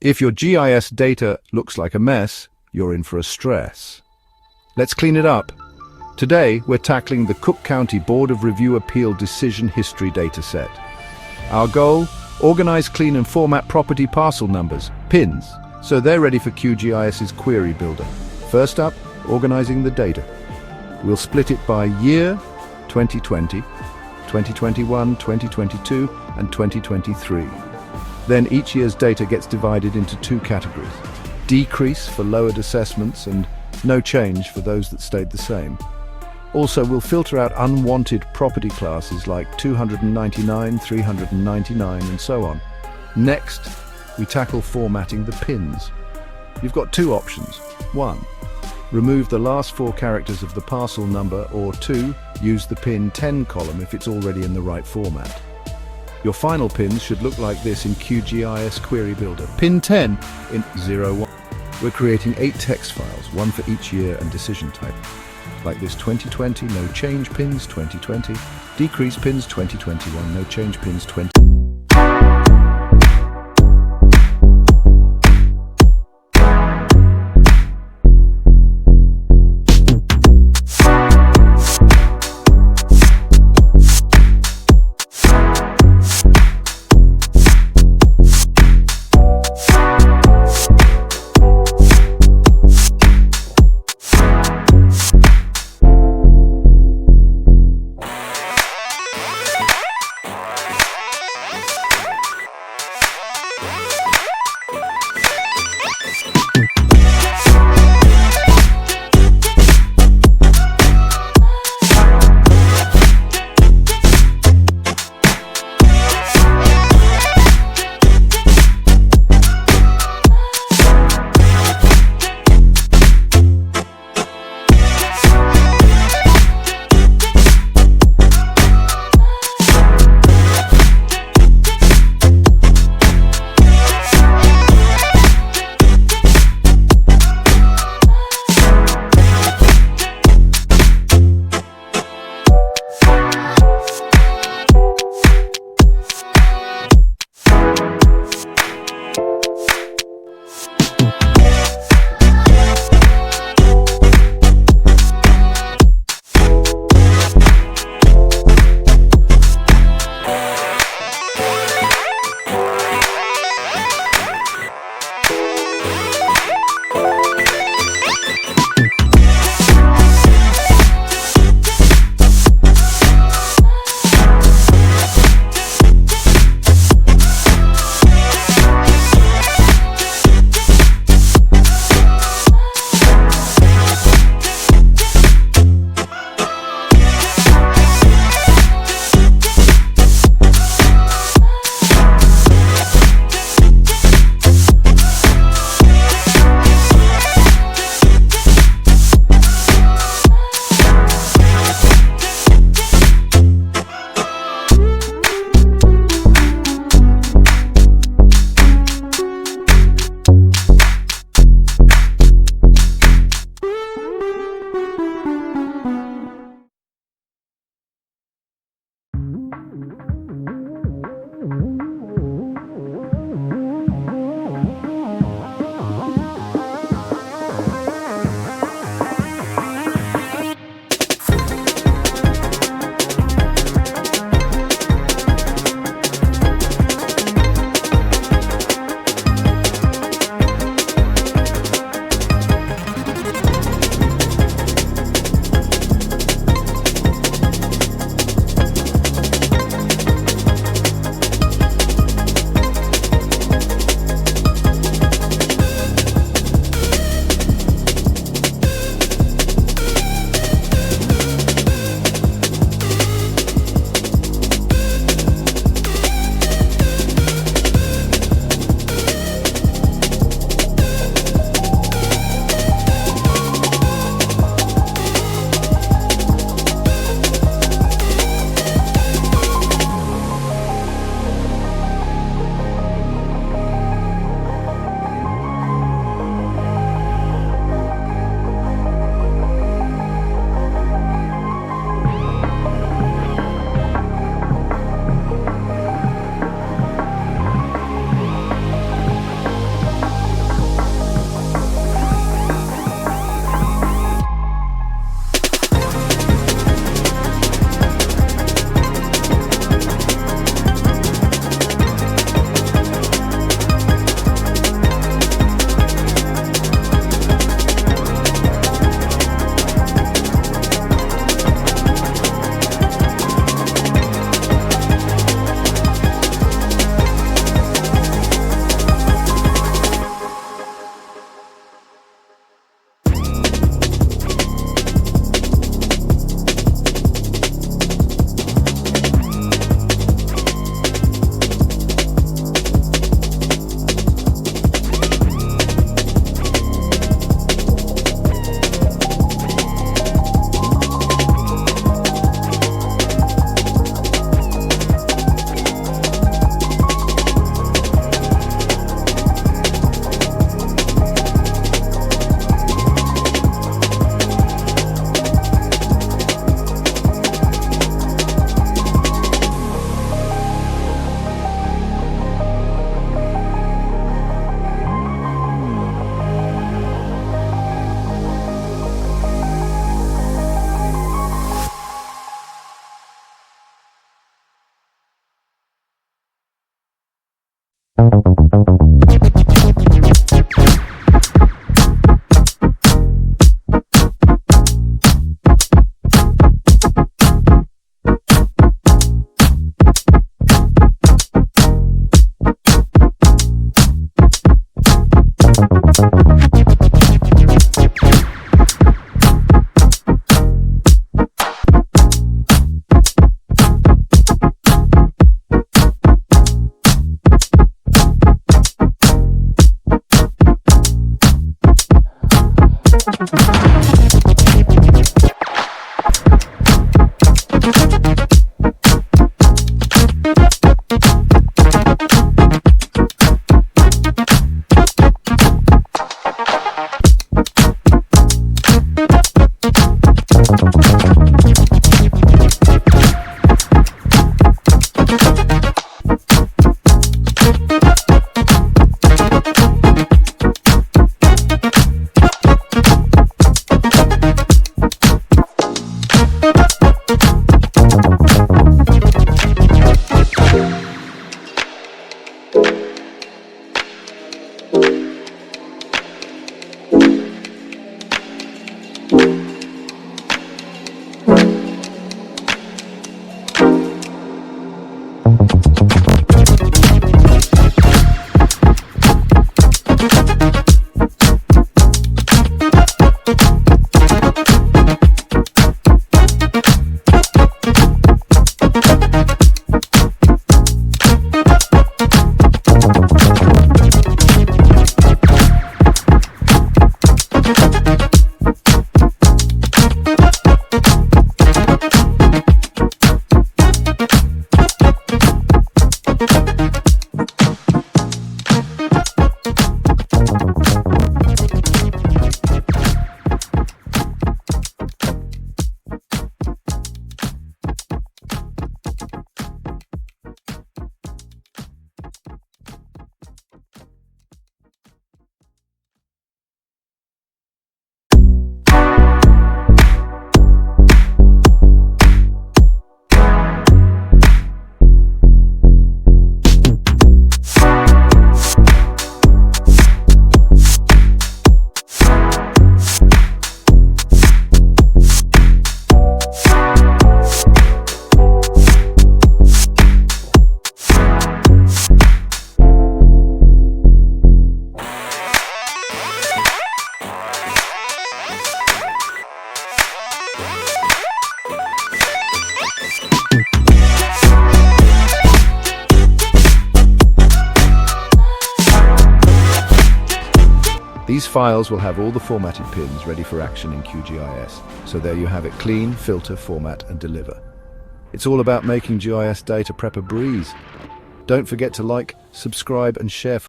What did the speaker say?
If your GIS data looks like a mess, you're in for a stress. Let's clean it up. Today, we're tackling the Cook County Board of Review Appeal Decision History dataset. Our goal? Organize, clean and format property parcel numbers, PINs, so they're ready for QGIS's Query Builder. First up, organizing the data. We'll split it by year, 2020, 2021, 2022, and 2023. Then each year's data gets divided into two categories: decrease for lowered assessments and no change for those that stayed the same. Also, we'll filter out unwanted property classes like 299, 399, and so on. Next, we tackle formatting the PINs. You've got two options. 1. Remove the last 4 characters of the parcel number, or 2. Use the PIN 10 column if it's already in the right format. Your final pins should look like this in QGIS Query Builder. Pin 10 in 01. We're creating 8 text files, one for each year and decision type. Like this: 2020, no change pins 2020, decrease pins 2021, no change pins 20. These files will have all the formatted pins ready for action in QGIS. So there you have it: clean, filter, format, and deliver. It's all about making GIS data prep a breeze. Don't forget to like, subscribe, and share.